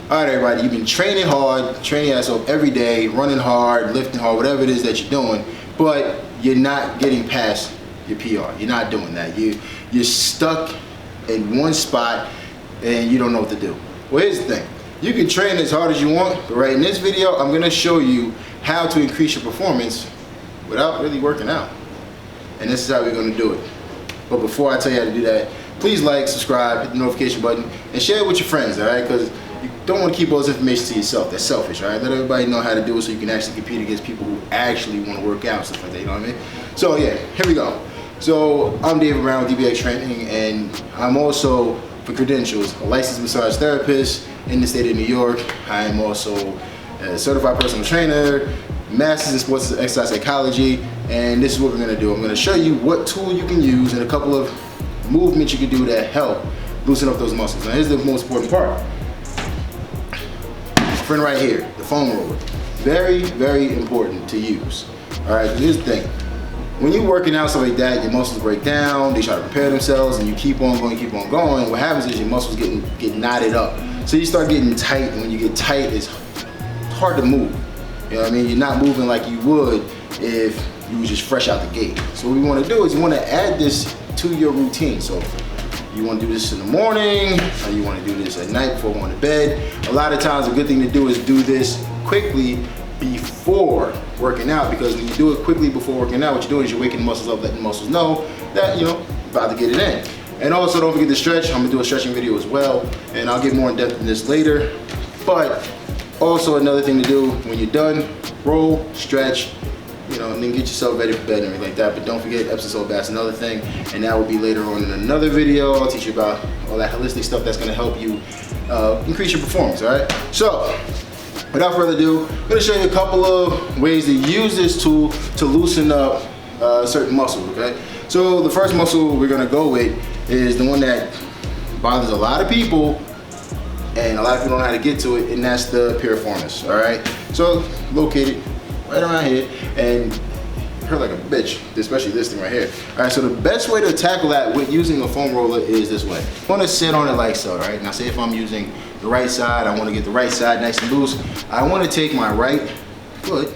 All right, everybody, you've been training hard, training your ass off every day, running hard, lifting hard, whatever it is that you're doing, but you're not getting past your PR. You're not doing that. You're stuck in one spot and you don't know what to do. Well, here's the thing. You can train as hard as you want, but right in this video, I'm gonna show you how to increase your performance without really working out. And this is how we're gonna do it. But before I tell you how to do that, please like, subscribe, hit the notification button, and share it with your friends, all right? Because you don't want to keep all this information to yourself. That's selfish, all right? Let everybody know how to do it so you can actually compete against people who actually want to work out and stuff like that, you know what I mean? So yeah, here we go. So I'm David Brown with DBX Training, and I'm also, for credentials, a licensed massage therapist in the state of New York. I am also a certified personal trainer, master's in sports and exercise psychology, and this is what we're gonna do. I'm gonna show you what tool you can use and a couple of movements you can do that help loosen up those muscles. Now here's the most important part. My friend right here, the foam roller. Very, very important to use. All right, here's the thing. When you're working out stuff like that, your muscles break down, they try to repair themselves, and you keep on going, keep on going. What happens is your muscles get knotted up. So you start getting tight, and when you get tight, it's hard to move. You know what I mean? You're not moving like you would if you were just fresh out the gate. So what we want to do is you want to add this to your routine. So you want to do this in the morning, or you want to do this at night before going to bed. A lot of times a good thing to do is do this quickly before working out, because when you do it quickly before working out, what you're doing is you're waking the muscles up, letting the muscles know that, you know, about to get it in. And also don't forget to stretch. I'm gonna do a stretching video as well, and I'll get more in depth in this later. But also another thing to do when you're done, roll, stretch, you know, and then get yourself ready for bed and everything like that. But don't forget Epsom salt baths, another thing, and that will be later on in another video. I'll teach you about all that holistic stuff that's gonna help you increase your performance, all right? So, without further ado, I'm gonna show you a couple of ways to use this tool to loosen up certain muscles, okay? So the first muscle we're gonna go with is the one that bothers a lot of people, and a lot of people don't know how to get to it, and that's the piriformis, all right? So located right around here, and it hurt like a bitch, especially this thing right here. All right, so the best way to tackle that with using a foam roller is this way. I wanna sit on it like so, right? Now say if I'm using the right side, I wanna get the right side nice and loose. I wanna take my right foot,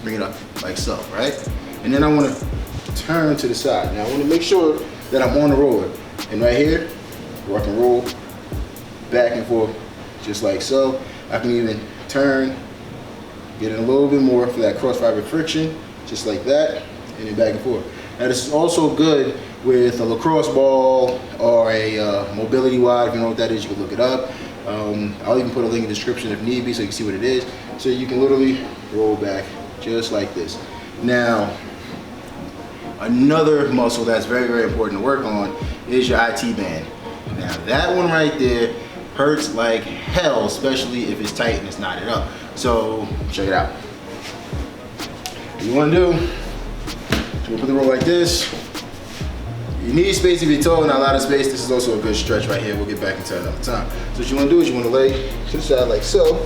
bring it up like so, right? And then I wanna turn to the side. Now I wanna make sure that I'm on the roller. And right here, where I can roll back and forth just like so. I can even turn, get in a little bit more for that cross fiber friction, just like that, and then back and forth. Now this is also good with a lacrosse ball or a mobility wide. If you know what that is, you can look it up. I'll even put a link in the description if need be so you can see what it is. So you can literally roll back just like this. Now, another muscle that's very, very important to work on is your IT band. Now that one right there hurts like hell, especially if it's tight and it's knotted up. So check it out. What you want to do, you put the roll like this. You need space if you're tall, not a lot of space. This is also a good stretch right here. We'll get back into it another time. So what you want to do is you want to lay to the side like so.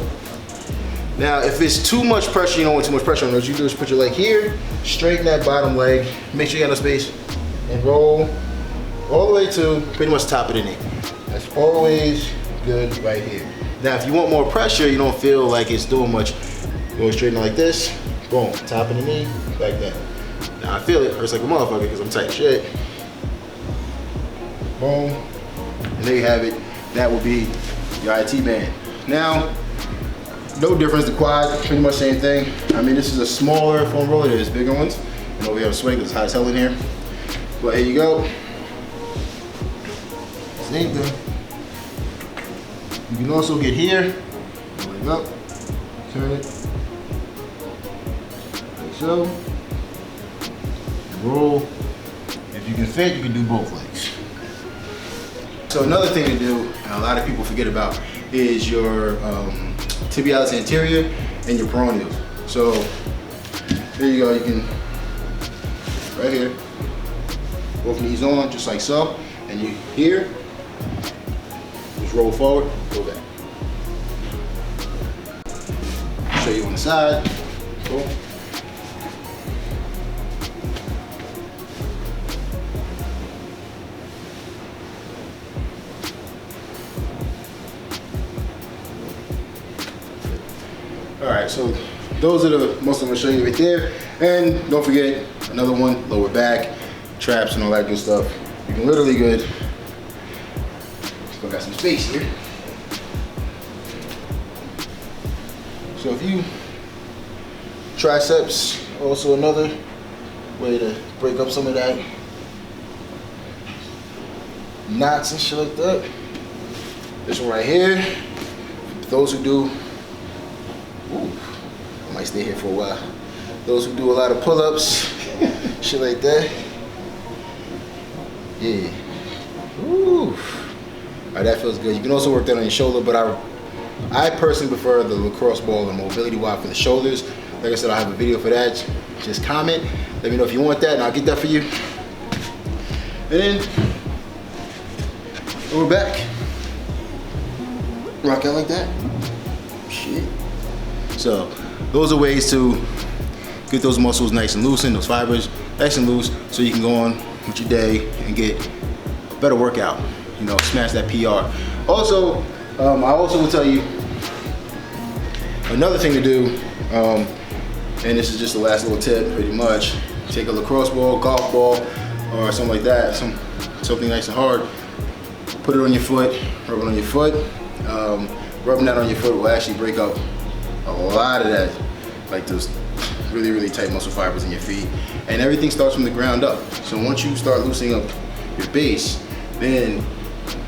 Now if it's too much pressure, you don't want too much pressure on it, what you do is put your leg here, straighten that bottom leg, make sure you got no space, and roll all the way to pretty much top of the knee. That's always good right here. Now if you want more pressure, you don't feel like it's doing much, you want to straighten it like this, boom, top of the knee, like that. Now I feel it hurts like a motherfucker because I'm tight as shit. Boom, and there you have it. That will be your IT band. Now, no difference, the quad, pretty much same thing. I mean, this is a smaller foam roller, there's bigger ones. And over here, swing, it's hot as hell in here. But here you go. Same thing. You can also get here, leg up, turn it, like so, and roll. If you can fit, you can do both legs. So another thing to do, and a lot of people forget about, is your tibialis anterior and your peroneals. So there you go, you can, right here, both knees on, just like so, and you here, just roll forward, go back. Show you on the side, boom. All right, so those are the muscles I'm gonna show you right there. And don't forget, another one, lower back, traps and all that good stuff. You can literally good. Still got some space here. So if you, triceps, also another way to break up some of that knots and shit like that. This one right here, those who do, ooh, I might stay here for a while. Those who do a lot of pull-ups, shit like that. Yeah. Ooh. All right, that feels good. You can also work that on your shoulder, but I personally prefer the lacrosse ball and mobility wide for the shoulders. Like I said, I'll have a video for that. Just comment. Let me know if you want that, and I'll get that for you. And then we're back. Rock out like that. Shit. So those are ways to get those muscles nice and loose, and those fibers nice and loose, so you can go on with your day and get a better workout. You know, smash that PR. Also, I also will tell you another thing to do, and this is just the last little tip, pretty much. Take a lacrosse ball, golf ball, or something like that, something nice and hard. Put it on your foot, rub it on your foot. Rubbing that on your foot will actually break up a lot of that, like those really, really tight muscle fibers in your feet. And everything starts from the ground up. So once you start loosening up your base, then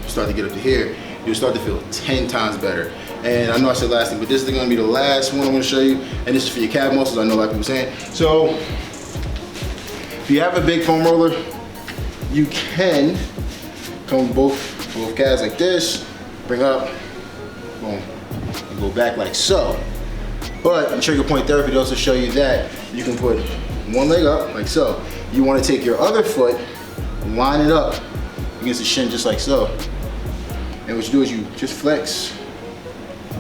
start to get up to here, you'll start to feel 10 times better. And I know I said last thing, but this is gonna be the last one I'm gonna show you. And this is for your calf muscles, I know a lot of people saying. So if you have a big foam roller, you can come with both calves like this, bring up, boom, and go back like so. But in trigger point therapy, they also show you that you can put one leg up like so. You want to take your other foot, line it up against the shin just like so. And what you do is you just flex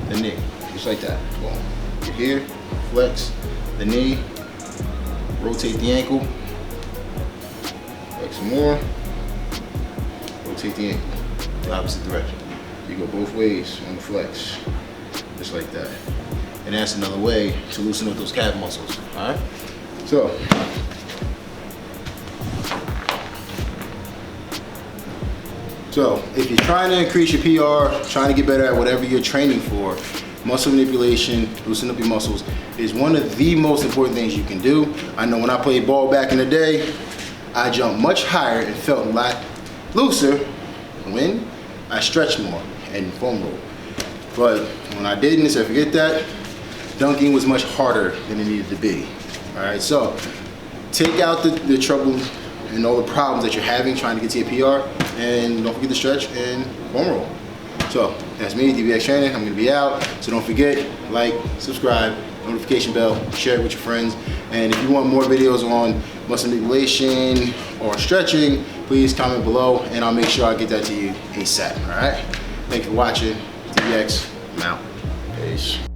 the knee, just like that. Boom. Get here, flex the knee, rotate the ankle, flex some more, rotate the ankle, the opposite direction. You go both ways on the flex, just like that. And that's another way to loosen up those calf muscles, all right? So if you're trying to increase your PR, trying to get better at whatever you're training for, muscle manipulation, loosen up your muscles is one of the most important things you can do. I know when I played ball back in the day, I jumped much higher and felt a lot looser when I stretched more and foam rolled. But when I didn't, so forget that, dunking was much harder than it needed to be. All right, so take out the trouble and all the problems that you're having trying to get to your PR, and don't forget to stretch and foam roll. So that's me, DBX Training. I'm gonna be out. So don't forget, like, subscribe, notification bell, share it with your friends. And if you want more videos on muscle manipulation or stretching, please comment below and I'll make sure I get that to you ASAP, all right? Thank you for watching. DBX, I'm out. Peace.